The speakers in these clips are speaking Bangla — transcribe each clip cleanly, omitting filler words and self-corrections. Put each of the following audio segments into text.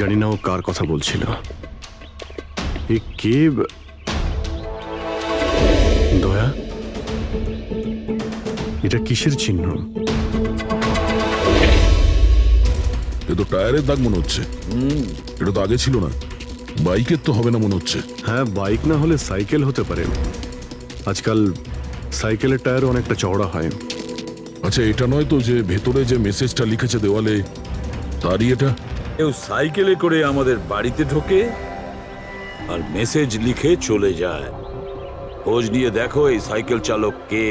জানি না ও কার কথা বলছিল। এ কে? দয়া, এটা কিসের চিহ্ন? এ তো টায়ারের দাগ মনে হচ্ছে। এটা তো আগে ছিল না। বাইকের তো হবে না মনে হচ্ছে। হ্যাঁ, বাইক না হলে সাইকেল হতে পারে। আজকাল সাইকেলের টায়ারও অনেকটা চওড়া হয়। আচ্ছা, এটা নয় তো যে ভেতরে যে মেসেজটা লিখেছে দেওয়ালে, তারই এটা? কেউ সাইকেলে করে আমাদের বাড়িতে ঢোকে আর মেসেজ লিখে চলে যায়। খোঁজ নিয়ে দেখো এই সাইকেল চালক কে।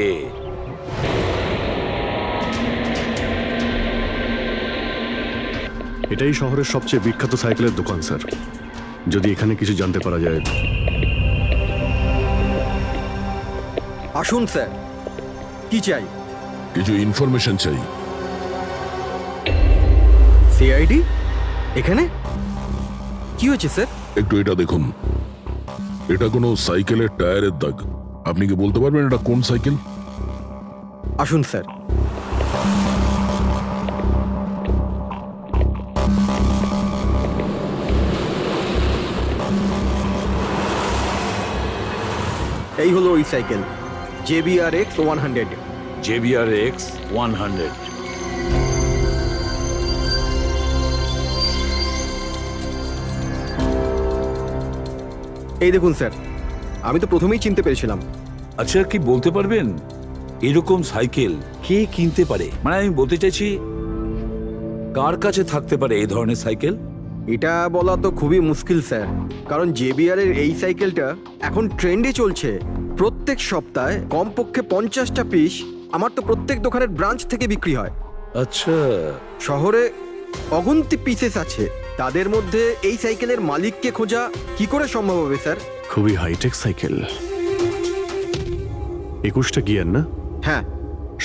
এটাই শহরের সবচেয়ে বিখ্যাত সাইকেলের দোকান স্যার। যদি এখানে কিছু জানতে পারা যায়। আসুন স্যার, কি চাই? কিছু ইনফরমেশন চাই। সিআইডি এখানে কি হয়েছে স্যার? একটু এটা দেখুন। এটা কোনো সাইকেলের টায়ারের দাগ। আপনি কি বলতে পারবেন এটা কোন সাইকেল? আসুন স্যার। এই হলো ওই সাইকেল, JBRX 100। JBRX 100। এই দেখুন স্যার, আমি তো প্রথমেই চিনতে পেরেছিলাম। আচ্ছা, কি বলতে পারবেন এরকম সাইকেল কে কিনতে পারে? মানে আমি বলতে চাইছি, কার কাছে থাকতে পারে এই ধরনের সাইকেল? এটা বলা তো খুবই মুশকিল স্যার, কারণ JBR এর এই সাইকেলটা এখন ট্রেন্ডে চলছে। প্রত্যেক সপ্তাহে কমপক্ষে 50টা পিস আমার তো প্রত্যেক দোকানের ব্রাঞ্চ থেকে বিক্রি হয়। আচ্ছা, শহরে অগুন্তি পিসেস আছে, তাদের মধ্যে এই সাইকেলের মালিককে খোঁজা কি করে সম্ভব হবে স্যার? খুবই হাইটেক সাইকেল। 21টা গিয়ার না? হ্যাঁ।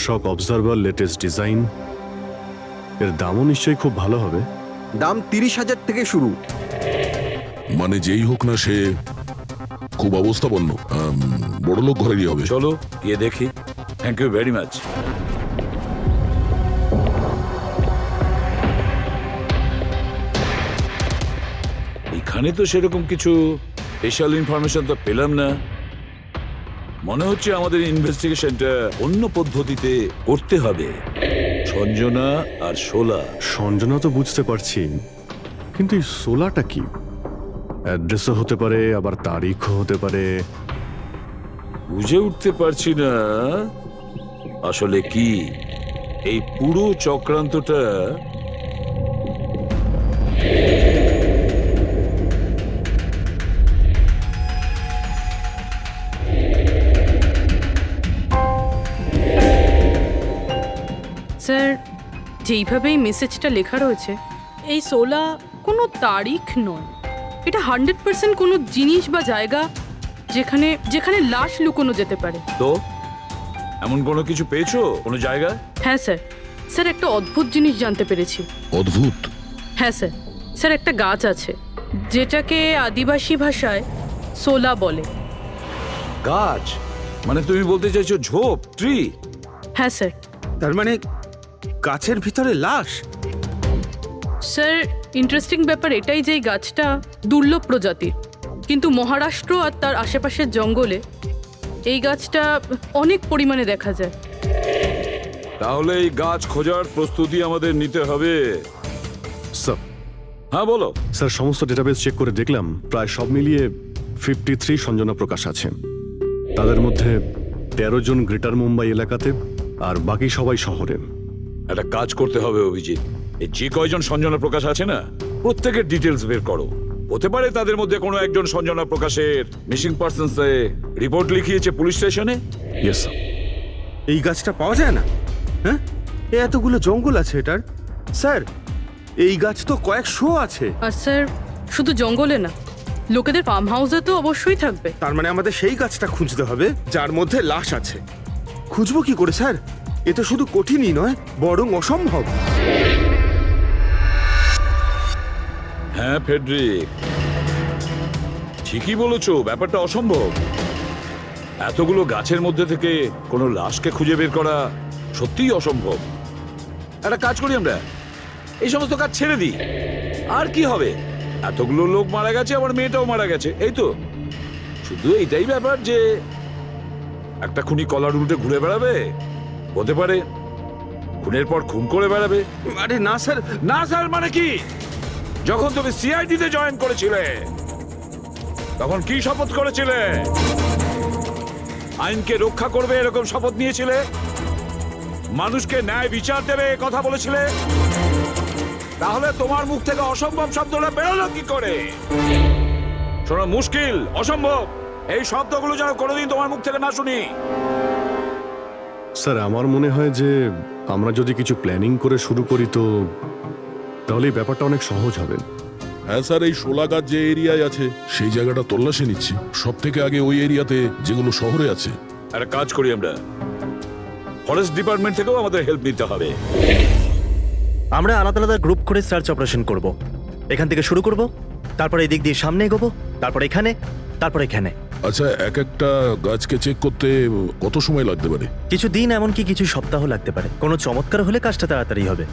শক অবজারভার, লেটেস্ট ডিজাইন। এর দামও নিশ্চয়ই খুব ভালো হবে। দাম 30,000 থেকে শুরু। মানে যেই হোক না সে খুব অবস্থাপন্ন, বড়লোক ঘরেরই হবে। চলো গিয়ে দেখি। Thank you very much. এখানে তো সেরকম কিছু স্পেশাল ইনফরমেশন তো পেলাম না। মনে হচ্ছে আমাদের ইনভেস্টিগেশনটা অন্য পদ্ধতিতে করতে হবে। সঞ্জনা আর শোলা। সঞ্জনা তো বুঝতে পারছি, কিন্তু এই সোলাটা কি? অ্যাড্রেসও হতে পারে, আবার তারিখও হতে পারে। বুঝে উঠতে পারছি না আসলে কি এই পুরো চক্রান্তটা। স্যার, যেইভাবে এই মেসেজটা লেখা রয়েছে, এই 16 কোনো তারিখ নয়। এটা 100% কোনো জিনিস বা জায়গা যেখানে যেখানে লাশ লুকোনো যেতে পারে। তো এমন কোনো কিছু পেয়েছো কোনো জায়গা? হ্যাঁ স্যার। স্যার, একটা অদ্ভুত জিনিস জানতে পেরেছি। অদ্ভুত? হ্যাঁ স্যার। স্যার, একটা গাছ আছে যেটাকে আদিবাসী ভাষায় সোলা বলে। গাছ? মানে তুমি বলতে চাইছো ঝোপ, ট্রি? হ্যাঁ স্যার। তার মানে গাছের ভিতরে লাশ? স্যার, ইন্টারেস্টিং ব্যাপার এটাই যে এই গাছটা দুর্লভ প্রজাতির, কিন্তু মহারাষ্ট্র আর তার আশেপাশের জঙ্গলে এই গাছটা অনেক পরিমাণে দেখা যায়। তাহলে এই গাছ খোঁজার প্রস্তুতি আমাদের নিতে হবে। স্যার, হ্যাঁ বলো। স্যার, সমস্ত ডেটাবেস চেক করে দেখলাম, প্রায় সব মিলিয়ে 53 সঞ্জনা প্রকাশ আছে। তাদের মধ্যে 13 জন গ্রেটার মুম্বাই এলাকাতে, আর বাকি সবাই শহরে। একটা কাজ করতে হবে অভিজিৎ, এই যে কয়জন সঞ্জনা প্রকাশ আছে না, প্রত্যেকের ডিটেলস বের করো। হতে পারে তাদের মধ্যে কোনো একজন সঞ্জনা প্রকাশের মিসিং পারসনস রিপোর্ট লিখিয়েছে পুলিশ স্টেশনে। Yes sir. এই গাছটা পাওয়া যায় না? হ্যাঁ, এতগুলো জঙ্গল আছে এটার। স্যার, এই গাছ তো কয়েকশো আছে। আর স্যার, শুধু জঙ্গলে না, লোকেদের ফার্ম হাউসে তো অবশ্যই থাকবে। তার মানে আমাদের সেই গাছটা খুঁজতে হবে যার মধ্যে লাশ আছে। খুঁজবো কি করে স্যার? এ তো শুধু কঠিনই নয়, বরং অসম্ভব। হ্যাঁ ফেডরিক, ঠিকই বলেছো, ব্যাপারটা অসম্ভব। এতগুলো গাছের মধ্যে থেকে কোনো লাশকে খুঁজে বের করা সত্যিই অসম্ভব। একটা কাজ করি আমরা, এই সমস্ত কাজ ছেড়ে দিই। আর কি হবে, এতগুলো লোক মারা গেছে, আমার মেয়েটাও মারা গেছে, এই তো। শুধু এইটাই ব্যাপার যে একটা খুনি কলার উল্টে ঘুরে বেড়াবে, হতে পারে খুনের পর খুন করে বেড়াবে। আরে না স্যার, না স্যার মানে কি? যখন তুমি সিআইডি তে জয়েন করেছিলে তখন কি শপথ করেছিলে? আইনকে রক্ষা করবে এরকম শপথ নিয়েছিলে? মানুষকে ন্যায় বিচার দেবে এ কথা বলেছিলে? তাহলে তোমার মুখ থেকে অসম্ভব শব্দটা বেরোলো কি করে? শোনো, মুশকিল, অসম্ভব, এই শব্দগুলো যেন কোনোদিন তোমার মুখ থেকে না শুনি। স্যার আমার মনে হয় যে আমরা যদি কিছু প্ল্যানিং করে শুরু করি তো তাহলে এই ব্যাপারটা অনেক সহজ হবে। হ্যাঁ স্যার, এই শোলাগাছ যে এরিয়ায় আছে সেই জায়গাটা তল্লাশি নিচ্ছি। সব থেকে আগে ওই এরিয়াতে যেগুলো শহরে আছে। একটা কাজ করি, আমরা ফরেস্ট ডিপার্টমেন্ট থেকেও আমাদের হেল্প নিতে হবে। আমরা আলাদা আলাদা গ্রুপ করে সার্চ অপারেশন করব। এখান থেকে শুরু করব, তারপর এই দিক দিয়ে সামনে এগোবো, তারপর এখানে, তারপর এখানে। আচ্ছা, এক একটা গাছকে চেক করতে কত সময় লাগতে পারে? কিছু দিন, এমনকি কিছু সপ্তাহ লাগতে পারে। কোনো চমৎকার হলে কাজটা তাড়াতাড়ি হবে।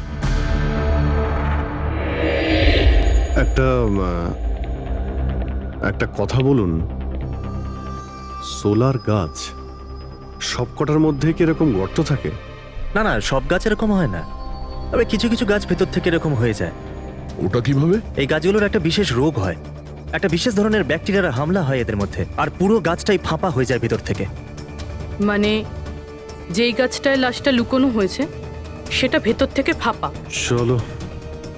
একটা কথা বলুন, সোলার গাছ সবকটার মধ্যে কি এরকম গর্ত থাকে? না না, সব গাছ এরকম হয় না, তবে কিছু কিছু গাছ ভেতর থেকে এরকম হয়ে যায়। ওটা কিভাবে? এই গাছগুলোর একটা বিশেষ রোগ হয়, একটা বিশেষ ধরনের ব্যাকটেরিয়ার হামলা হয় এদের মধ্যে, আর পুরো গাছটাই ফাঁপা হয়ে যায় ভেতর থেকে। মানে যেই গাছটায় লাশটা লুকোনো হয়েছে সেটা ভেতর থেকে ফাঁপা। চলো,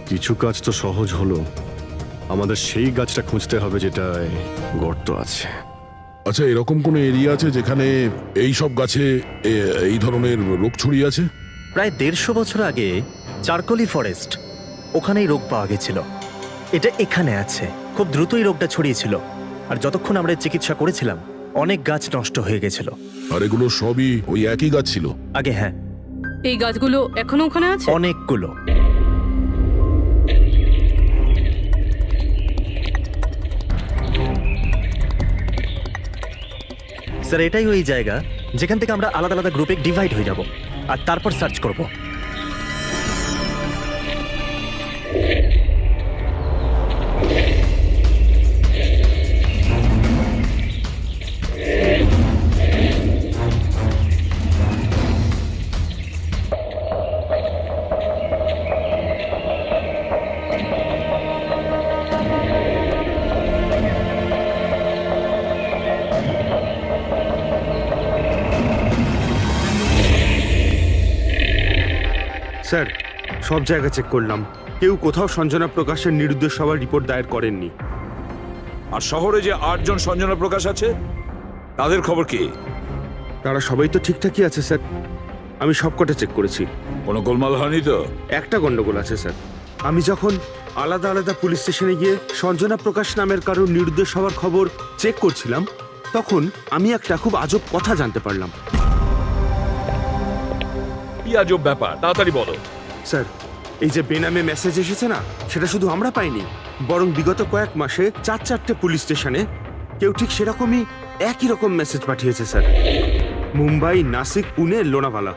কিছু কাজ তো সহজ হলো, আমাদের সেই গাছটা খুঁজতে হবে যেটায় গর্ত আছে। আচ্ছা, এরকম কোনো এরিয়া আছে যেখানে এই সব গাছে এই ধরনের রোগ ছড়িয়ে আছে? প্রায় 150 বছর আগে চারকোলি ফরেস্ট, ওখানেই রোগ পাওয়া গেছিল। এটা এখানে আছে। খুব দ্রুতই রোগটা ছড়িয়েছিল, আর যতক্ষণ আমরা এর চিকিৎসা করেছিলাম অনেক গাছ নষ্ট হয়ে গেছিল। আর এগুলো সবই ওই একই গাছ ছিল? আগে হ্যাঁ, এই গাছগুলো এখনো ওখানে আছে? অনেকগুলো। স্যার, এটাই ওই জায়গা যেখান থেকে আমরা আলাদা আলাদা গ্রুপে ডিভাইড হয়ে যাব আর তারপর সার্চ করব। স্যার সব জায়গা চেক করলাম, কেউ কোথাও সঞ্জনা প্রকাশের নিরুদ্দেশ হওয়ার রিপোর্ট দায়ের করেননি। আর শহরে যে 8 জন সঞ্জনা প্রকাশ আছে তাদের খবর কি? তারা সবাই তো ঠিকঠাকই আছে স্যার, আমি সবকটা চেক করেছি। কোনো গোলমাল হয়নি তো? একটা গন্ডগোল আছে স্যার। আমি যখন আলাদা আলাদা পুলিশ স্টেশনে গিয়ে সঞ্জনা প্রকাশ নামের কারোর নিরুদ্দেশ হওয়ার খবর চেক করছিলাম, তখন আমি একটা খুব আজব কথা জানতে পারলাম। কি আজব ব্যাপার, তাড়াতাড়ি বলো। স্যার, এই যে বেনামে মেসেজ এসেছে না, সেটা শুধু আমরা পাইনি, বরং বিগত কয়েক মাসে 4-4টে পুলিশ স্টেশনে কেউ ঠিক সেরকমই একই রকম মেসেজ পাঠিয়েছে স্যার। মুম্বাই, নাসিক, পুনে, লোনাভালা।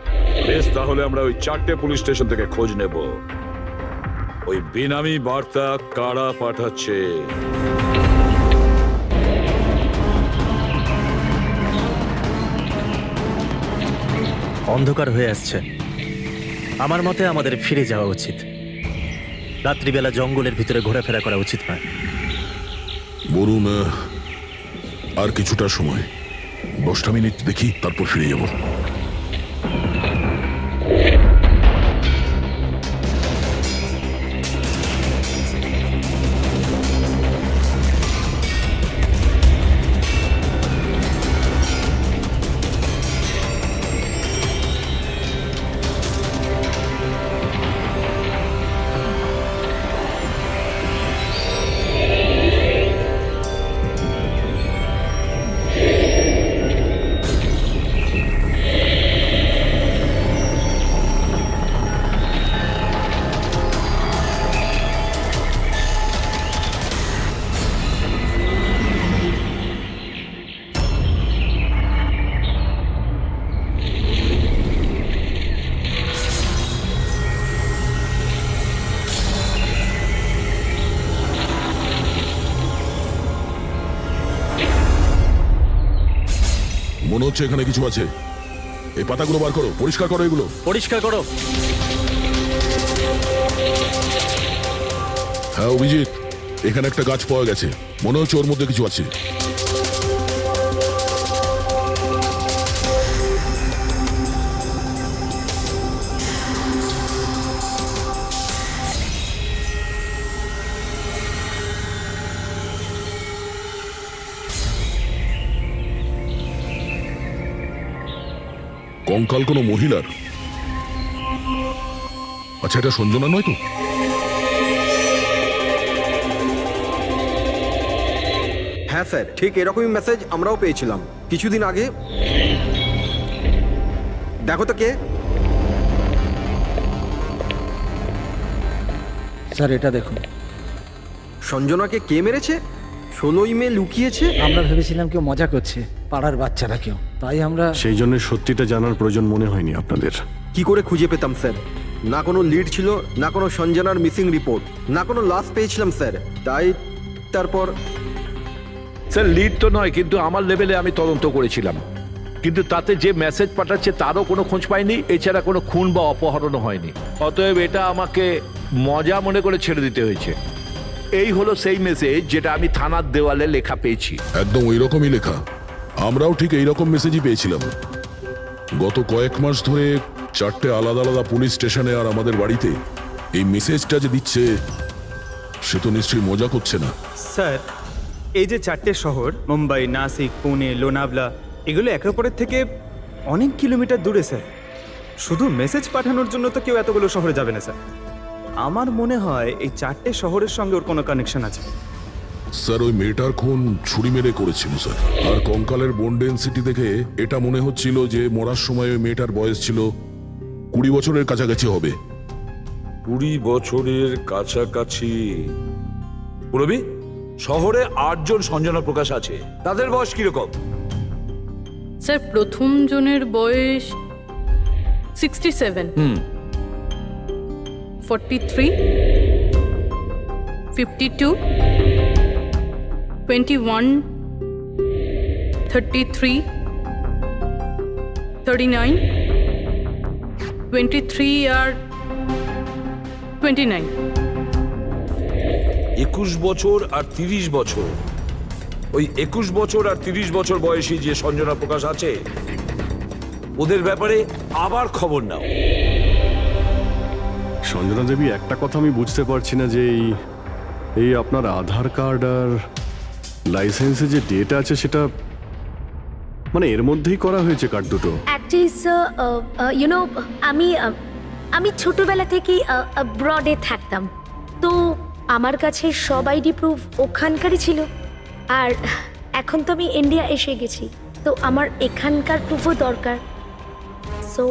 বেশ, তাহলে আমরা ওই 4টে পুলিশ স্টেশন থেকে খোঁজ নেব, ওই বেনামি বার্তা কারা পাঠাচ্ছে। অন্ধকার হয়ে আসছে, আমার মতে আমাদের ফিরে যাওয়া উচিত। রাত্রিবেলা জঙ্গলের ভিতরে ঘোরাফেরা করা উচিত নয়। বলুন, আর কিছুটা সময়, 10টা মিনিট দেখি, তারপর ফিরে যাব। মনে হচ্ছে এখানে কিছু আছে। এই পাতাগুলো বার করো, পরিষ্কার করো এগুলো। পরিষ্কার করো। হ্যাঁ অভিজিৎ, এখানে একটা গাছ পাওয়া গেছে, মনে হচ্ছে ওর মধ্যে কিছু আছে। কঙ্কাল কোনো মহিলার? আচ্ছা, এটা সঞ্জনা নয় তো? হ্যাঁ স্যার, ঠিক এরকমই মেসেজ আমরাও পেয়েছিলাম কিছুদিন আগে। দেখো তো কে। স্যার এটা দেখুন। সঞ্জনাকে কে মেরেছে? 16ই মে লুকিয়েছে। আমরা ভেবেছিলাম কেউ মজা করছে, পাড়ার বাচ্চারা কেউ, তাই আমরা সেই জন্য সত্যিটা জানার প্রয়োজন মনে হয়নি আপনাদের। কি করে খুঁজে পেতাম স্যার? না কোনো লিড ছিল, না কোনো সঞ্জনার মিসিং রিপোর্ট, না কোনো লাশ পেয়েছিলাম স্যার। তাই তারপর স্যার লিড তো নয়, কিন্তু আমার লেভেলে আমি তদন্ত করেছিলাম, কিন্তু তাতে যে মেসেজ পাঠাচ্ছে তারও কোনো খোঁজ পাইনি, এছাড়া কোনো খুন বা অপহরণও হয়নি। অতএব এটা আমাকে মজা মনে করে ছেড়ে দিতে হয়েছে। এই হলো সেই মেসেজ যেটা আমি থানার দেওয়ালে লেখা পেয়েছি। একদম ওই রকমই লেখা। আমরাও ঠিক এই রকম মেসেজই পেয়েছিলাম। গত কয়েক মাস ধরে 4টে আলাদা আলাদা পুলিশ স্টেশনে আর আমাদের বাড়িতে এই মেসেজটা যে দিচ্ছে, সে তো নিশ্চয়ই মজা করছে না। স্যার, এই যে 4টে শহর মুম্বাই, নাসিক, পুনে, লোনাভলা, এগুলো একে অপরের থেকে অনেক কিলোমিটার দূরে স্যার। শুধু মেসেজ পাঠানোর জন্য তো কেউ এতগুলো শহরে যাবে না স্যার। আমার মনে হয় এই 4টে শহরের সঙ্গে ওর কোনো কানেকশন আছে। স্যার ওই মেয়েটার খুন ছুরি মেরে করেছিল স্যার। আর কঙ্কালের বোন ডেন্সিটি দেখে এটা মনে হচ্ছিল যে মরার সময় ওই মেয়েটার বয়স ছিল 20 বছরের কাছাকাছি হবে। 20 বছরের কাছাকাছি। পুরবি, শহরে 8 জন সঞ্জনা প্রকাশ আছে, তাদের বয়স কিরকম? স্যার প্রথম জনের বয়স 67, 43, 52, 21, 33, 39, 23 আর 29। 21 বছর আর 30 বছর। ওই 21 বছর আর 30 বছর বয়সী যে সঞ্জনা প্রকাশ আছে, ওদের ব্যাপারে আবার খবর নাও। সঞ্জনা দেবী, একটা কথা আমি বুঝতে পারছি না যে এই আপনার আধার কার্ড আর লাইসেন্সে যে ডেট আছে সেটা মানে এর মধ্যেই করা হয়েছে কার্ড দুটো। অ্যাকচুয়ালি স্যার আমি ছোটবেলা থেকেই ব্রডে থাকতাম, তো আমার কাছে সব আইডি প্রুফ ওখানকারই ছিল। আর এখন তো আমি ইন্ডিয়া এসে গেছি, তো আমার এখানকার প্রুফও দরকার। সো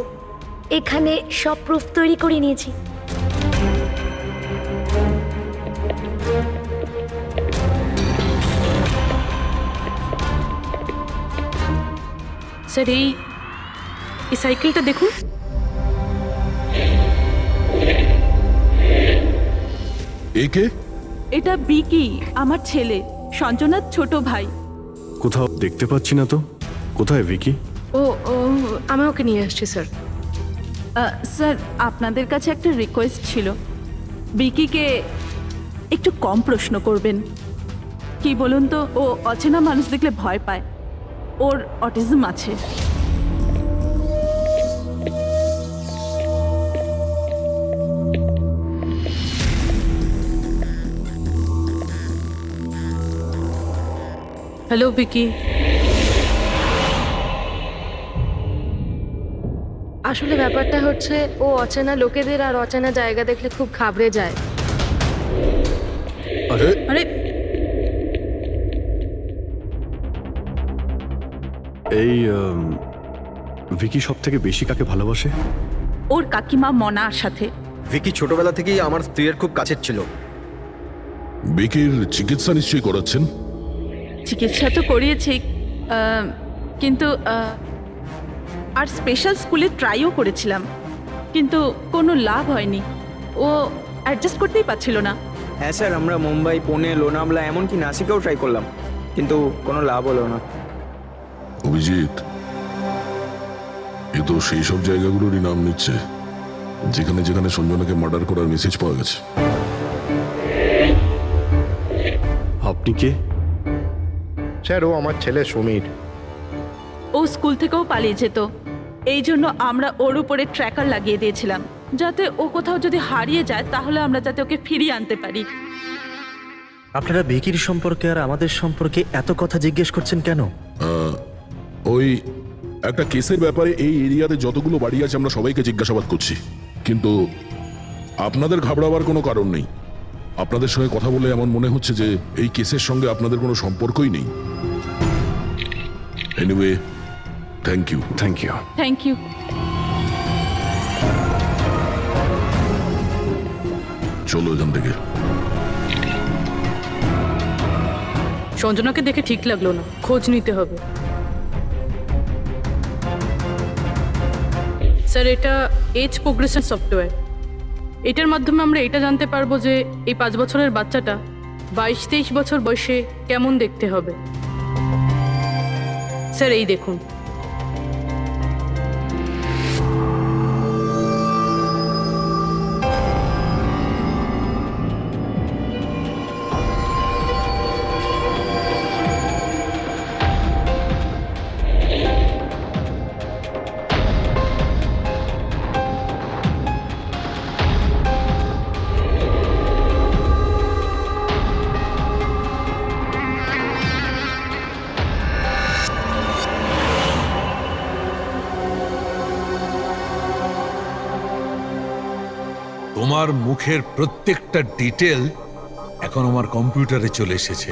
এখানে সব প্রুফ তৈরি করে নিয়েছি। স্যার এই সাইকেলটা দেখুন। একে? এটা বিকি, আমার ছেলে, সঞ্জনার ছোট ভাই। কোথাও দেখতে পাচ্ছি না তো। কোথায় ভিকি? ও ও আমি ওকে নিয়ে আসছি স্যার। স্যার আপনাদের কাছে একটা রিকোয়েস্ট ছিল, বিকিকে একটু কম প্রশ্ন করবেন। কি বলুন তো, ও অচেনা মানুষ দেখলে ভয় পায়, ওর অটিজম আছে। হ্যালো ভিকি। আসলে ব্যাপারটা হচ্ছে, ও অচেনা লোকেদের আর অচেনা জায়গা দেখলে খুব ঘাবড়ে যায়। আরে এই ভিকি সব থেকে বেশি কাকে ভালোবাসে? ওর কাকিমা মনার সাথে। ভিকি ছোটবেলা থেকেই আমার স্ত্রীর খুব কাছের ছিল। বিকির চিকিৎসা নিশ্চয়ই করাচ্ছেন? চিকিৎসা তো করিয়েছি, কিন্তু আর স্পেশাল স্কুলে ট্রাইও করেছিলাম, কিন্তু কোনো লাভ হয়নি। ও অ্যাডজাস্ট করতেই পারছিল না। হ্যাঁ স্যার, আমরা মুম্বাই, পুনে, লোনাভলা, এমনকি নাসিকেও ট্রাই করলাম, কিন্তু কোনো লাভ হলো না। অভিজিৎ, এ তো সেই সব জায়গাগুলোরই নাম নিচ্ছে যেখানে যেখানে সঞ্জনাকে মার্ডার করার মেসেজ পাওয়া গেছে। আপনি কে? স্যার ও আমার ছেলে সমীর। ও স্কুল থেকেও পালিয়ে যেত, এই জন্য আমরা ওর উপরে ট্র্যাকার লাগিয়ে দিয়েছিলাম, যাতে ও কোথাও যদি হারিয়ে যায় তাহলে আমরা যাতে ওকে ফিরিয়ে আনতে পারি। আপনারা বিকির সম্পর্কে আর আমাদের সম্পর্কে এত কথা জিজ্ঞেস করছেন কেন? ওই একটা কেসের ব্যাপারে এই এরিয়াতে যতগুলো বাড়ি আছে আমরা সবাইকে জিজ্ঞাসাবাদ করছি, কিন্তু আপনাদের ঘাবড়াবার কোনো কারণ নেই। আপনাদের সঙ্গে কথা বলে এমন মনে হচ্ছে যে এই কেসের সঙ্গে আপনাদের কোনো সম্পর্কই নেই। Anyway, thank you. Thank you. Thank you. চলো এখান থেকে। সঞ্জনাকে দেখে ঠিক লাগলো না, খোঁজ নিতে হবে। স্যার, এটা এজ প্রোগ্রেশন সফটওয়্যার। এটার মাধ্যমে আমরা এটা জানতে পারবো যে এই 5 বছরের বাচ্চাটা 22-23 বছর বয়সে কেমন দেখতে হবে। স্যার, এই দেখুন। তোমার মুখের প্রত্যেকটা ডিটেল এখন আমার কম্পিউটারে চলে এসেছে।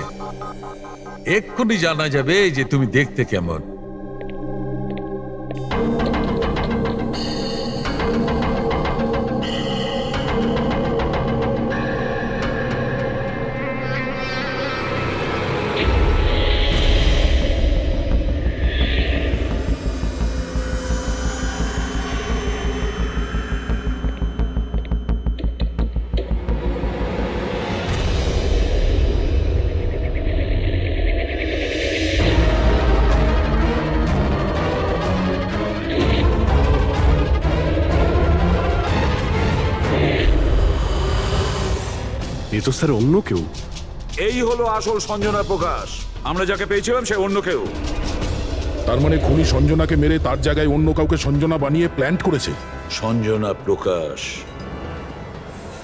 এক্ষুনি জানা যাবে যে তুমি দেখতে কেমন। এ তো স্যার অন্য কেউ। এই হলো আসল সঞ্জনা প্রকাশ। আমরা যাকে পেয়েছিলাম সে অন্য কেউ। তার মানে খুনি সঞ্জনাকে মেরে তার জায়গায় অন্য কাউকে সঞ্জনা বানিয়ে প্ল্যান্ট করেছে। সঞ্জনা প্রকাশ।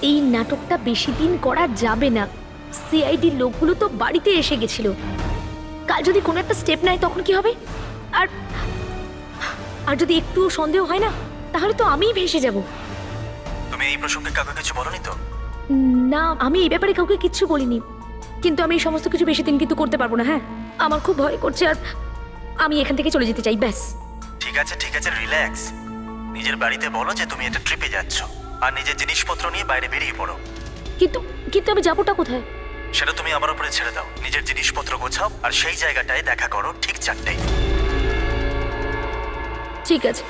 এই নাটকটা বেশি দিন করা যাবে না। সিআইডি লোকগুলো তো বাড়িতে এসে গেছিল। কাল যদি কোনো একটা স্টেপ নেয় তখন কি হবে? আর আর যদি একটুও সন্দেহ হয় না, তাহলে তো আমিই ভেসে যাব। তুমি এই প্রসঙ্গে কাউকে কিছু বলনি তো? না, আমি এই ব্যাপারে কাউকে কিচ্ছু বলিনি, কিন্তু আমি এই সমস্ত কিছু বেশি দিন কিন্তু করতে পারবো না। হ্যাঁ, আমার খুব ভয় করছে আর আমি এখান থেকে চলে যেতে চাই, ব্যাস। ঠিক আছে ঠিক আছে, রিল্যাক্স। নিজের বাড়িতে বলো যে তুমি এটা ট্রিপে যাচ্ছ আর নিজের জিনিসপত্র নিয়ে বাইরে বেরিয়ে পড়ো। কিন্তু কিন্তু আমি যাবোটা কোথায়? সেটা তুমি আমার উপরে ছেড়ে দাও। নিজের জিনিসপত্র গোছাও আর সেই জায়গাটায় দেখা করো ঠিক 4টায়। ঠিক আছে।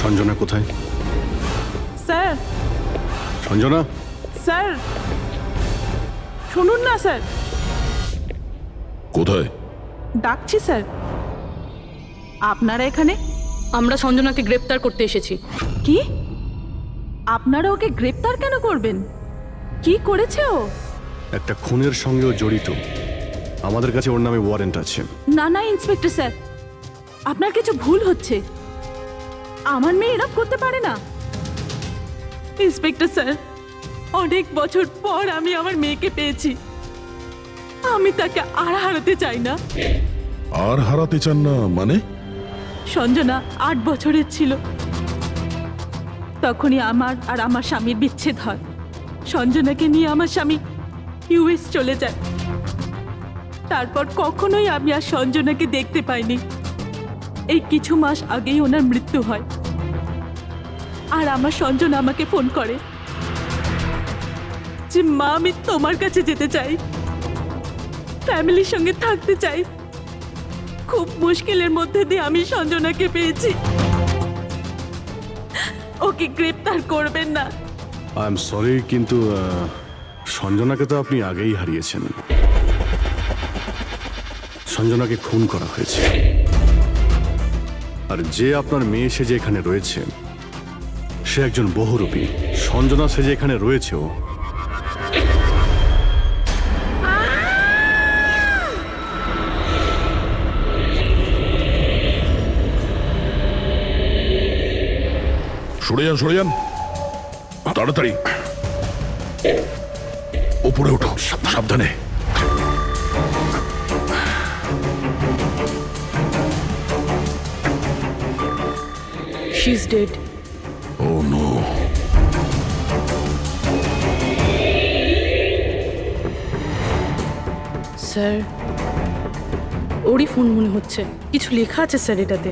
সঞ্জনা কোথায়? স্যার, সঞ্জনা? স্যার শুনুন না স্যার। কোথায়? ডাকছি স্যার। আপনারা এখানে? আমরা সঞ্জনাকে গ্রেপ্তার করতে এসেছি। কি? আপনারা ওকে গ্রেপ্তার কেন করবেন? কি করেছে ও? একটা খুনের সঙ্গেও জড়িত। আমাদের কাছে ওর নামে ওয়ারেন্ট আছে। না না ইন্সপেক্টর স্যার, আপনার কিছু ভুল হচ্ছে। আমার মেয়ে এরকম করতে পারে না। ইন্সপেক্টর স্যার, অনেক বছর পর আমি আমার মেয়েকে পেয়েছি। আমি তাকে আর হারাতে চাই না। আর হারাতে চান না মানে? সঞ্জনা 8 বছরের ছিল, তখনই আমার আর আমার স্বামীর বিচ্ছেদ হয়। সঞ্জনাকে নিয়ে আমার স্বামী ইউএস চলে যায়। তারপর কখনোই আমি আর সঞ্জনাকে দেখতে পাইনি। এই কিছু মাস আগেই ওনার মৃত্যু হয়। আর আমার সঞ্জনা আমাকে ফোন করে যে মা, আমি তোমার কাছে যেতে চাই, ফ্যামিলির সঙ্গে থাকতে চাই। খুব মুশকিলের মধ্যে দিয়ে আমি সঞ্জনাকে পেয়েছি। ওকে গ্রেপ্তার করবেন না। আই এম সরি, কিন্তু সঞ্জনাকে তো আপনি আগেই হারিয়েছেন। সঞ্জনাকে খুন করা হয়েছে। আর যে আপনার মেয়ে সেজে এখানে রয়েছে সে একজন বহুরূপী। সঞ্জনা সেজে এখানে রয়েছে ও। সরে যান তাড়াতাড়ি ওপরে ওঠো, সাবধানে। She is dead. Oh no. Sir ওরই ফোন মনে হচ্ছে। কিছু লেখা আছে স্যার এটাতে।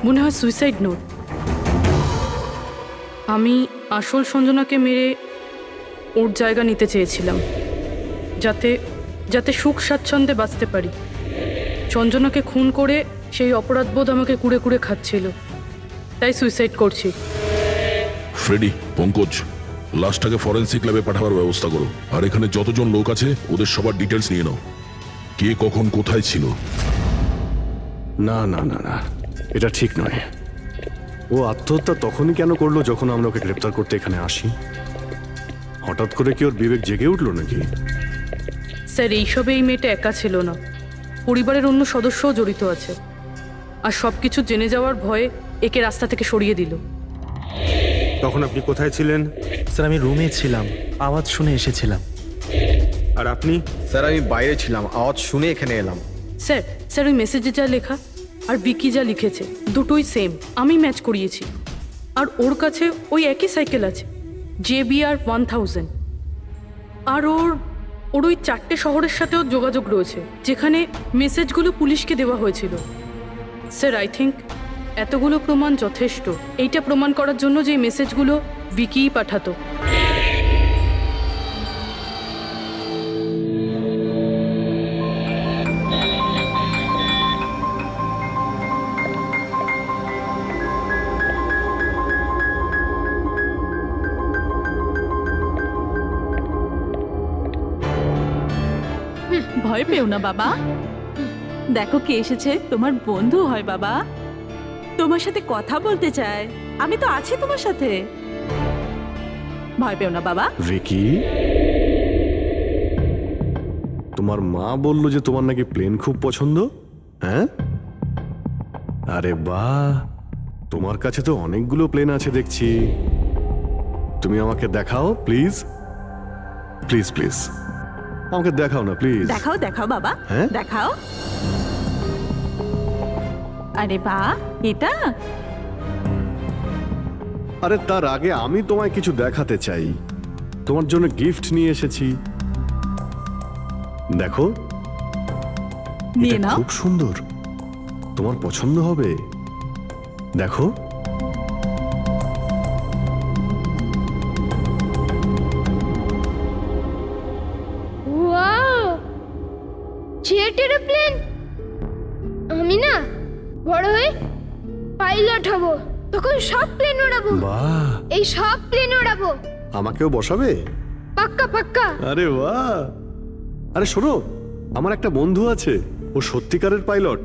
মনে হয় সুইসাইড নোট। আমি আসল সঞ্জনাকে মেরে ওর জায়গা নিতে চেয়েছিলাম, যাতে সুখ স্বাচ্ছন্দ্যে বাঁচতে পারি। সঞ্জনাকে খুন করে সেই অপরাধবোধ আমাকে কুড়ে কুড়ে খাচ্ছিল, তাই সুইসাইড করছি। ফ্রেডি, পঙ্কজ, লাশটাকে ফরেন্সিক ল্যাবে পাঠাবার ব্যবস্থা করো। আর এখানে যতজন লোক আছে ওদের সবার ডিটেলস নিয়ে নাও, কে কখন কোথায় ছিল। না না না না, এটা ঠিক নয়। ও আত্মহত্যা তখনই কেন করলো যখন আমরা ওকে গ্রেপ্তার করতে এখানে আসি? হঠাৎ করে কি ওর বিবেক জেগে উঠলো নাকি? স্যার এইসবে এই মেয়েটা একা ছিল না, পরিবারের অন্য সদস্যও জড়িত আছে। আর সব কিছু জেনে যাওয়ার ভয়ে একে রাস্তা থেকে সরিয়ে দিল। তখন আপনি কোথায় ছিলেন? স্যার আমি রুমে ছিলাম, আওয়াজ শুনে এসেছিলাম। আর আপনি? স্যার আমি বাইরে ছিলাম, আওয়াজ শুনে এখানে এলাম। স্যার ওই মেসেজে যা লেখা আর বিকি যা লিখেছে দুটোই সেম, আমি ম্যাচ করিয়েছি। আর ওর কাছে ওই একই সাইকেল আছে, JBR 1000। আর ওর ওই 4টে শহরের সাথেও যোগাযোগ রয়েছে যেখানে মেসেজগুলো পুলিশকে দেওয়া হয়েছিল। স্যার আই থিঙ্ক এতগুলো প্রমাণ যথেষ্ট এইটা প্রমাণ করার জন্য যে মেসেজগুলো বিকিই পাঠাতো। ভয় পেও না বাবা, দেখো কে এসেছে। তোমার বন্ধু হয় বাবা, তোমার সাথে কথা বলতে চায়। আমি তো আছি তোমার সাথে, ভয় পেও না বাবা। ভিকি, তোমার মা বললো যে তোমার নাকি প্লেন খুব পছন্দ। হ্যাঁ, আরে বাহ, তোমার কাছে তো অনেকগুলো প্লেন আছে দেখছি। তুমি আমাকে দেখাও প্লিজ, প্লিজ প্লিজ আমাকে দেখাও না প্লিজ। দেখাও দেখাও বাবা, হ্যাঁ? দেখাও। আরে বাহ, এটা আরে তার আগে আমি তোমায় কিছু দেখাতে চাই। তোমার জন্য গিফট নিয়ে এসেছি, দেখো। নিয়ে এটা নাও। খুব সুন্দর, তোমার পছন্দ হবে, দেখো। Wow, jet aeroplane! আমি না বড় হয়ে পাইলট হব, তখন সব প্লেন উড়াবো। বাহ, এই সব প্লেন উড়াবো। আমাকেও বসাবে? পাক্কা পাক্কা। আরে বাহ, আরে শোনো, আমার একটা বন্ধু আছে, ও সত্যিকারের পাইলট।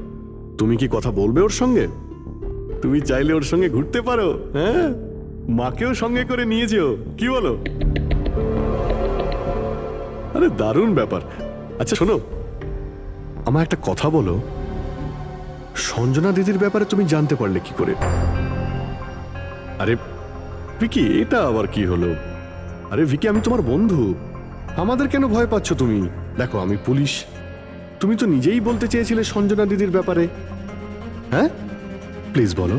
তুমি কি কথা বলবে ওর সঙ্গে? তুমি চাইলে ওর সঙ্গে ঘুরতে পারো। হ্যাঁ, মাকেও সঙ্গে করে নিয়ে যেও, কি বলো? আরে দারুণ ব্যাপার। আচ্ছা শোনো, আমার একটা কথা বলো, সঞ্জনা দিদির ব্যাপারে তুমি জানতে পারলে কি করে? আরে ভিকি, এটা আবার কি হলো? আরে ভিকি, আমি তোমার বন্ধু, আমাদের কেন ভয় পাচ্ছ তুমি? দেখো আমি পুলিশ, তুমি তো নিজেই বলতে চেয়েছিলে সঞ্জনা দিদির ব্যাপারে। হ্যাঁ, প্লিজ বলো,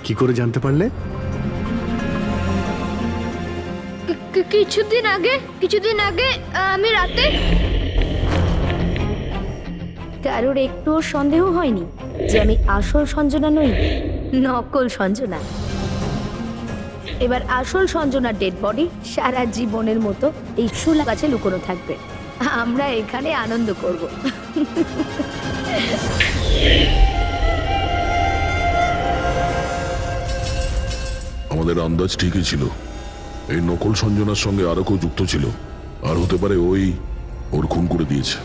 কি করে জানতে পারলে? কিছুদিন আগে আমি রাতে। কারোর একটুও সন্দেহ হয়নি যে আমি আসল সঞ্জনা নই, নকল সঞ্জনা। এবার আসল সঞ্জনার ডেড বডি সারা জীবনের মতো এই শুলা গাছে লুকোনো থাকবে। আমরা এখানে আনন্দ করব। আমাদের আন্দাজ ঠিকই ছিল, এই নকল সঞ্জনার সঙ্গে আরো কেউ যুক্ত ছিল। আর হতে পারে ওর খুন করে দিয়েছে।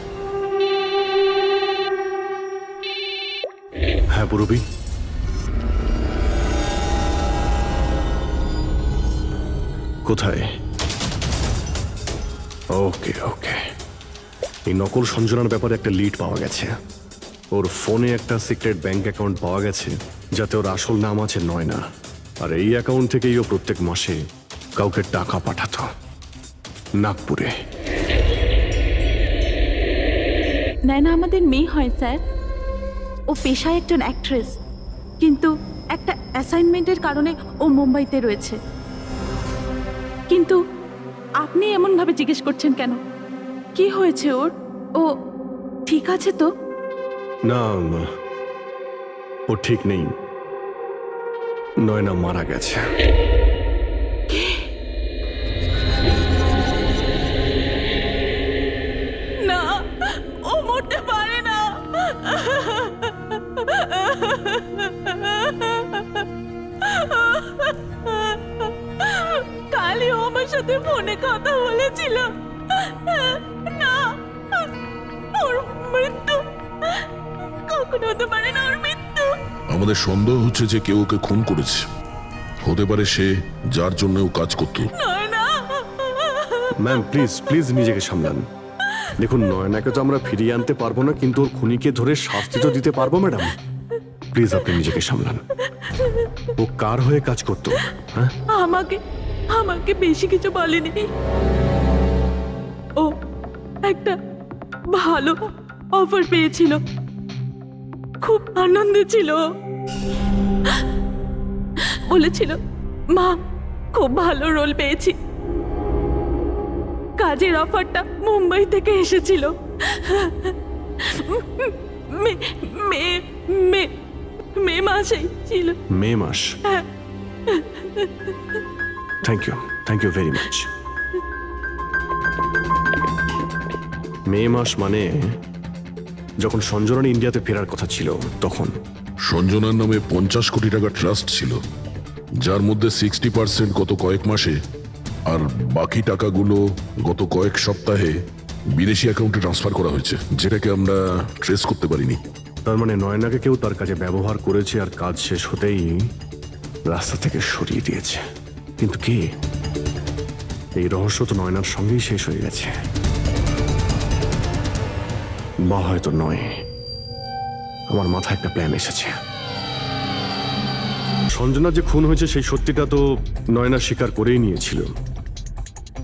হ্যাঁ পুরবি, কোথায়? ওকে ওকে, এই নকল সঞ্জনার ব্যাপারে একটা লিড পাওয়া গেছে। ওর ফোনে একটা সিক্রেট ব্যাংক অ্যাকাউন্ট পাওয়া গেছে যাতে ওর আসল নাম আছে নয়না, আর এই অ্যাকাউন্ট থেকেই ও প্রত্যেক মাসে কাউকে টাকা পাঠাতো নাগপুরে। নয়না আমাদের মেয়ে হয় স্যার। ও পেশায় একজন অ্যাক্ট্রেস, কিন্তু একটা অ্যাসাইনমেন্টের কারণে ও মুম্বাইতে রয়েছে। কিন্তু আপনি এমনভাবে জিজ্ঞেস করছেন কেন? কি হয়েছে ওর? ও ঠিক আছে তো? না, ও ঠিক নেই। নয়না মারা গেছে। না, ও মরতে পারে না। কালই ও আমার সাথে ফোনে কথা বলেছিল। না, ওর মৃত্যু কখনো হতে পারে না। ওর মৃত্যু। আমাদের সন্দেহ হচ্ছে যে কেউ ওকে খুন করেছে। হতে পারে সে যার জন্য ও কাজ করতো। ম্যাম প্লিজ প্লিজ নিজেকে সামলান। দেখুন, নয়নাকে তো আমরা ফিরিয়ে আনতে পারবো না, কিন্তু ওর খুনিকে ধরে শাস্তি তো দিতে পারবো ম্যাডাম। প্লিজ আপনি নিজেকে সামলান। ও কার হয়ে কাজ করতো? হ্যাঁ, আমাকে বেশি কিছু বলেনি। ও একটা ভালো অফার পেয়েছিল, খুব আনন্দে ছিল। বলেছিল, মা খুব ভালো রোল পেয়েছি। কাজের অফারটা মুম্বাই থেকে এসেছিল। মে মাসেই ছিল। মে মাস? Thank you very much. May মাস মানে যখন সঞ্জনার ইন্ডিয়াতে ফেরার কথা ছিল তখন। সঞ্জনার নামে 50 কোটি টাকা ট্রাস্ট ছিল, যার মধ্যে 60% গত কয়েক মাসে আর বাকি টাকাগুলো গত কয়েক সপ্তাহে বিদেশি অ্যাকাউন্টে ট্রান্সফার করা হয়েছে, যেটাকে আমরা ট্রেস করতে পারিনি। তার মানে নয়নাকে কেউ তার কাজে ব্যবহার করেছে আর কাজ শেষ হতেই রাস্তা থেকে সরিয়ে দিয়েছে। কিন্তু কে? এই রহস্য তো নয়নার সঙ্গেই শেষ হয়ে গেছে, বা হয়তো নয়। আমার মাথায় একটা প্ল্যান এসেছে। সঞ্জনা যে খুন হয়েছে সেই সত্যিটা তো নয়না স্বীকার করেই নিয়েছিল,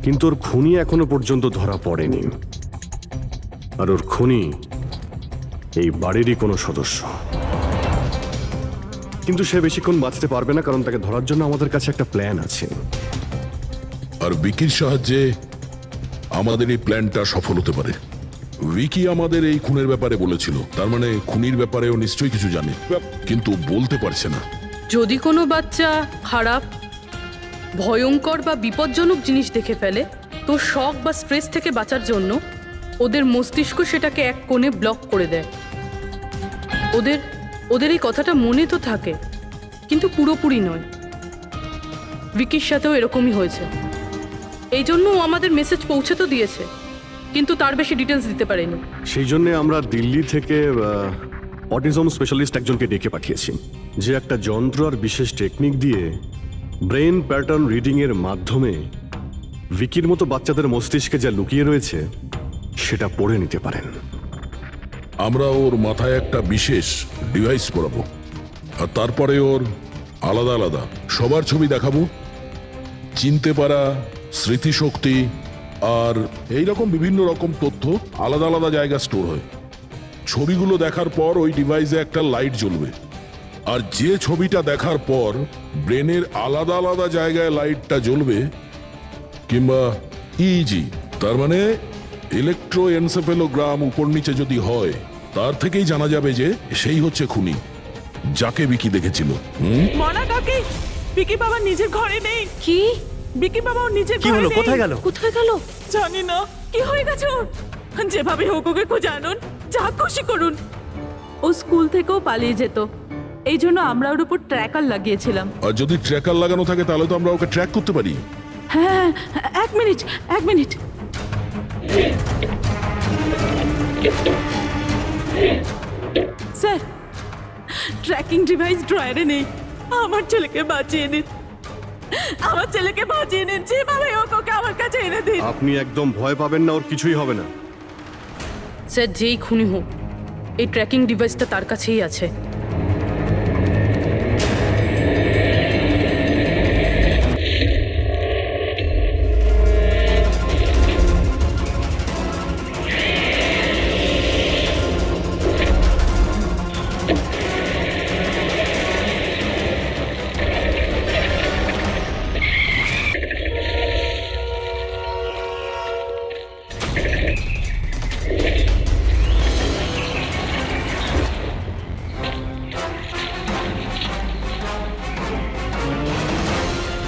কিন্তু ওর খুনি এখনো পর্যন্ত ধরা পড়েনি। আর ওর খুনি এই বাড়িরই কোনো সদস্য। কিন্তু সে বেশিক্ষণ বাঁচতে পারবে না, কারণ তাকে ধরার জন্য আমাদের কাছে একটা প্ল্যান আছে। আর বিকির সাহায্যে আমাদের এই প্ল্যানটা সফল হতে পারে। উইকি আমাদের এই খুনের ব্যাপারে বলেছিল, তার মানে খুনির ব্যাপারেও নিশ্চয়ই কিছু জানে, কিন্তু বলতে পারছে না। যদি কোনো বাচ্চা খারাপ, ভয়ঙ্কর বা বিপজ্জনক জিনিস দেখে ফেলে, তো শক বা স্ট্রেস থেকে বাঁচার জন্য ওদের মস্তিষ্ক সেটাকে এক কোণে ব্লক করে দেয়। ওদের এই কথাটা মনে তো থাকে, কিন্তু পুরোপুরি নয়। ভিকির সাথেও এরকমই হয়েছে। এই জন্য ও আমাদের মেসেজ পৌঁছে তো দিয়েছে, কিন্তু তার বেশি ডিটেলস দিতে পারেনি। সেই জন্য আমরা দিল্লি থেকে অটিজম স্পেশালিস্ট একজনকে ডেকে পাঠিয়েছি, যে একটা যন্ত্র আর বিশেষ টেকনিক দিয়ে ব্রেন প্যাটার্ন রিডিং এর মাধ্যমে ভিকির মতো বাচ্চাদের মস্তিষ্কে যা লুকিয়ে রয়েছে সেটা পড়ে নিতে পারেন। আমরা ওর মাথায় একটা বিশেষ ডিভাইস পরাবো, আর তারপরে ওর আলাদা আলাদা সবার ছবি দেখাবো। চিনতে পারা, স্মৃতিশক্তি আর এইরকম বিভিন্ন রকম তথ্য আলাদা আলাদা জায়গা স্টোর হয়। ছবিগুলো দেখার পর ওই ডিভাইসে একটা লাইট জ্বলবে, আর যে ছবিটা দেখার পর ব্রেনের আলাদা আলাদা জায়গায় লাইটটা জ্বলবে, কিংবা ইজি তার মানে ইলেকট্রোএনসেফেলোগ্রাম উপর নিচে যদি হয়, তার থেকেই জানা যাবে যে সেই হচ্ছে খুনি, যাকে বিকি দেখেছিল। মনা কাকি, বিকি বাবা নিজের ঘরে নেই। কি? বিকি বাবা ওর নিজের কি ঘরে হলো? নেই। কোথায় গেল? কোথায় গেল? জানি না কি হয়ে গেছে ওর। যেভাবে হোক ওকে খুঁজে আনুন, যা খুশি করুন। ও স্কুল থেকেও পালিয়ে যেত, এই জন্য আমরা ওর উপর ট্র্যাকার লাগিয়েছিলাম। আর যদি ট্র্যাকার লাগানো থাকে তাহলে তো আমরা ওকে ট্র্যাক করতে পারি। হ্যাঁ, এক মিনিট। স্যার, ট্র্যাকিং ডিভাইস ড্রয়ারে নেই। আমার ছেলেকে বাঁচিয়ে নিন, আমার ছেলেকে বাঁচিয়ে নিন, যেভাবে হোক ওকে আমার কাছে এনে দিন। আপনি একদম ভয় পাবেন না, ওর কিছুই হবে না। স্যার, যেই খুনি হোক এই ট্র্যাকিং ডিভাইসটা তার কাছেই আছে।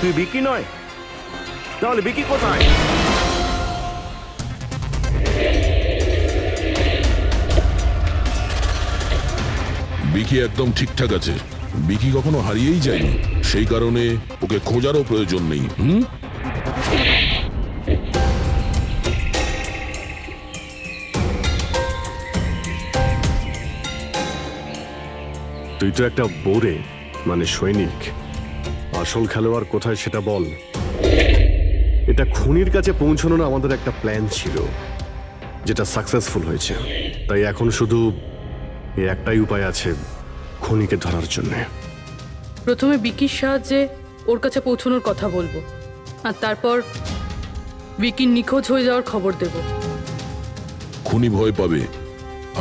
তুই বিকি নয়, তাহলে বিকি কোথায়? বিকি একদম ঠিকঠাক আছে। বিকি কখনো হারিয়েই যায়নি, সেই কারণে ওকে খোঁজারও প্রয়োজন নেই। তুই তো একটা বোরে, মানে সৈনিক। আসল খেলোয়াড় কোথায় সেটা বল। এটা খুনির কাছে পৌঁছানো না আমাদের একটা প্ল্যান ছিল, যেটা সাকসেসফুল হয়েছে। তাই এখন শুধু এই একটাই উপায় আছে খুনিকে ধরার জন্য। প্রথমে বিকির সাহায্যে ওর কাছে পৌঁছানোর কথা বলবো, আর তারপর বিকির নিখোঁজ হয়ে যাওয়ার খবর দেব। খুনি ভয় পাবে,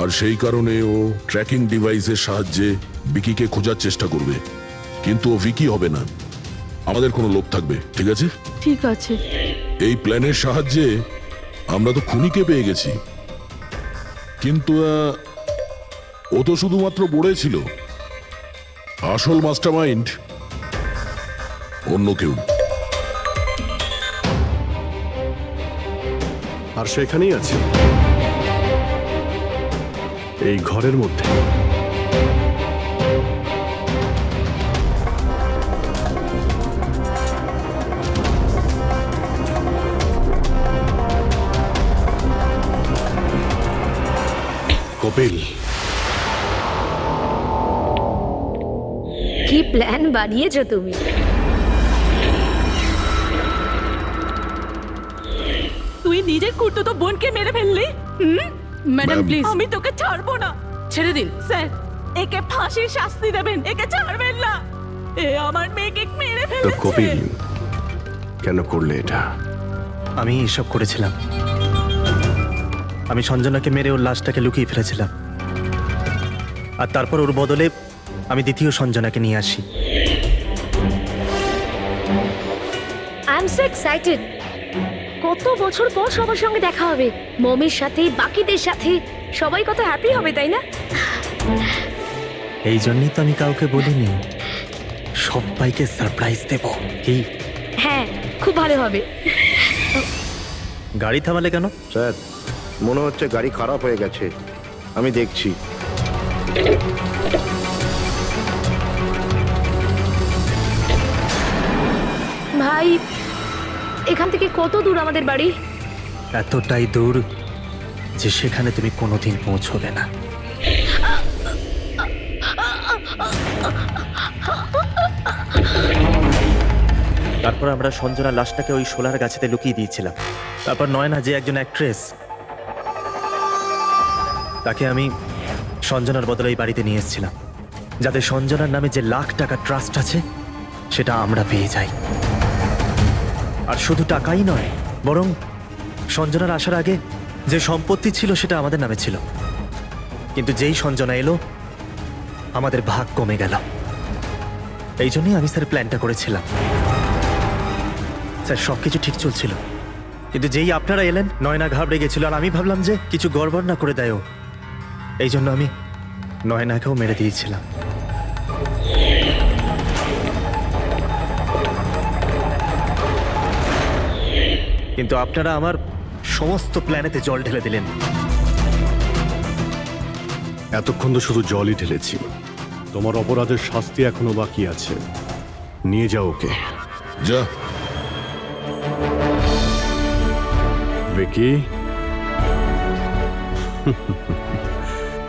আর সেই কারণে ও ট্র্যাকিং ডিভাইসের সাহায্যে বিকিকে খোঁজার চেষ্টা করবে। কিন্তু ও ভিকি হবে না, আমাদের কোনো লোক থাকবে, ঠিক আছে? ঠিক আছে। এই প্ল্যানের সাহায্যে আমরা তো খুনিকে পেয়ে গেছি, কিন্তু ও তো শুধুমাত্র বড়ে ছিল। আসল মাস্টারমাইন্ড অন্য কেউ। আর সেখানেই আছে, এই ঘরের মধ্যে। কপিল, কি প্ল্যান বানিয়েছো তুমি? তুই নিজের কুর্তুতো বোনকে মেরে ফেললি। ম্যাডাম প্লিজ, আমি তোকে ছাড়বো না। ছেড়ে দিন। স্যার, একে ফাঁসির শাস্তি দেবেন, একে ছাড়বেন না। এ আমার মেয়েকে মেরে তো ফেলেছে। কপিল, কেন করলে এটা? আমি এসব করেছিলাম। আমি সঞ্জনাকে মেরে ওর লাশটাকে লুকিয়ে ফেলেছিলাম, আর তারপর ওর বদলে আমি দ্বিতীয় সঞ্জনাকে নিয়ে আসি। I am so excited. কত বছর পর সবার সঙ্গে দেখা হবে, মমির সাথে, বাকিদের সাথে। সবাই কত হ্যাপি হবে, তাই না? এই জন্যই তো আমি কাউকে বলিনি, সবাইকে সারপ্রাইজ দেব। কি? হ্যাঁ, খুব ভালো হবে। গাড়ি থামালে কেন? স্যার, মনে হচ্ছে গাড়ি খারাপ হয়ে গেছে, আমি দেখছি। ভাই, এখান থেকে কত দূর আমাদের বাড়ি? এতটাই দূর যে সেখানে তুমি কোনোদিন পৌঁছবে না। তারপর আমরা সঞ্জনার লাশটাকে ওই শোলার গাছেতে লুকিয়ে দিয়েছিলাম। তারপর নয়না, যে একজন অ্যাক্ট্রেস, তাকে আমি সঞ্জনার বদলে এই বাড়িতে নিয়ে এসেছিলাম, যাতে সঞ্জনার নামে যে লাখ টাকা ট্রাস্ট আছে সেটা আমরা পেয়ে যাই। আর শুধু টাকাই নয়, বরং সঞ্জনার আসার আগে যে সম্পত্তি ছিল সেটা আমাদের নামে ছিল। কিন্তু যেই সঞ্জনা এলো, আমাদের ভাগ কমে গেল। এই জন্যই আমি স্যার প্ল্যানটা করেছিলাম। স্যার, সবকিছু ঠিক চলছিল, কিন্তু যেই আপনারা এলেন, নয়না ঘাবড়ে গেছিল, আর আমি ভাবলাম যে কিছু গড়বড় না করে দেয় ও। এই জন্য আমি নয়নাকেও মেরে দিয়েছিলাম। কিন্তু আপনারা আমার সমস্ত প্ল্যানেতে জল ঢেলে দিলেন। এতক্ষণ তো শুধু জলই ঢেলেছি। তোমার অপরাধের শাস্তি এখনো বাকি আছে। নিয়ে যাও ওকে। যা। Vicky,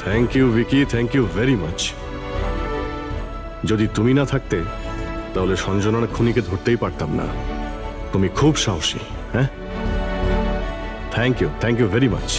thank you Vicky, thank you very much. যদি তুমি না থাকতে তাহলে সঞ্জনার খুনিকে ধরতেই পারতাম না। তুমি খুব সাহসী। হ্যাঁ, thank you very much.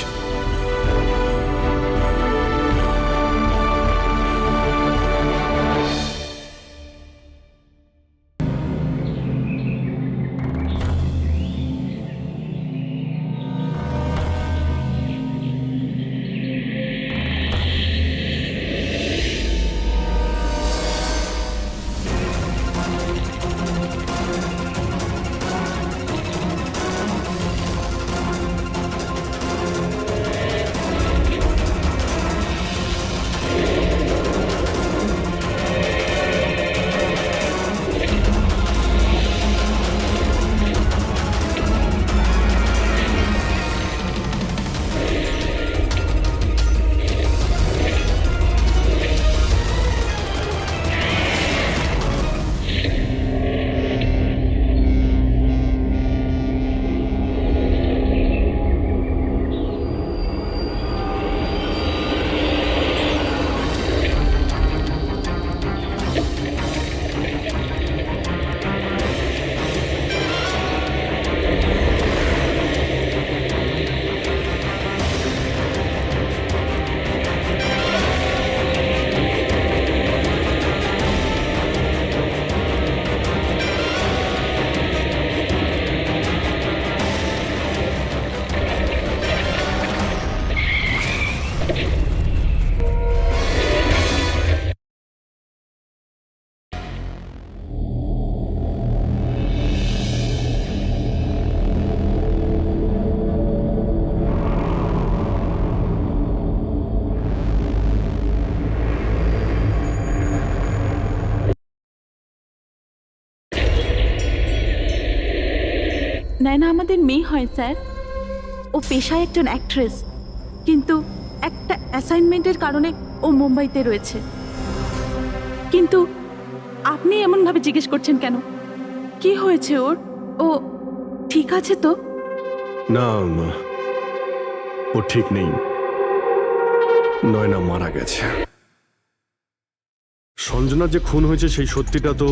Nayna আমাদের মেয়ে হয় স্যার। ও পেশায় একজন অ্যাক্ট্রেস, কিন্তু একটা অ্যাসাইনমেন্টের কারণে ও মুম্বাইতে রয়েছে। কিন্তু আপনি এমনভাবে জিজ্ঞেস করছেন কেন? কি হয়েছে ওর? ও ঠিক আছে তো? না, ও ঠিক নেই। নয়না মারা গেছে। সঞ্জনার যে খুন হয়েছে সেই সত্যিটা তো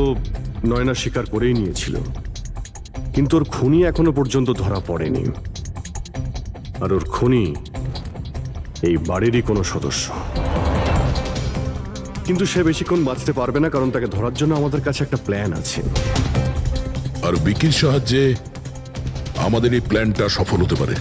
নয়না স্বীকার করেই নিয়েছিল, কিন্তু ওর খুনি এখনো পর্যন্ত ধরা পড়েনি। আর ওর খুনি এই বাড়িরই কোনো সদস্য। কিন্তু সে বেশিক্ষণ বাঁচতে পারবে না, কারণ তাকে ধরার জন্য আমাদের কাছে একটা প্ল্যান আছে। আর বিকির সাহায্যে আমাদের এই প্ল্যানটা সফল হতে পারে।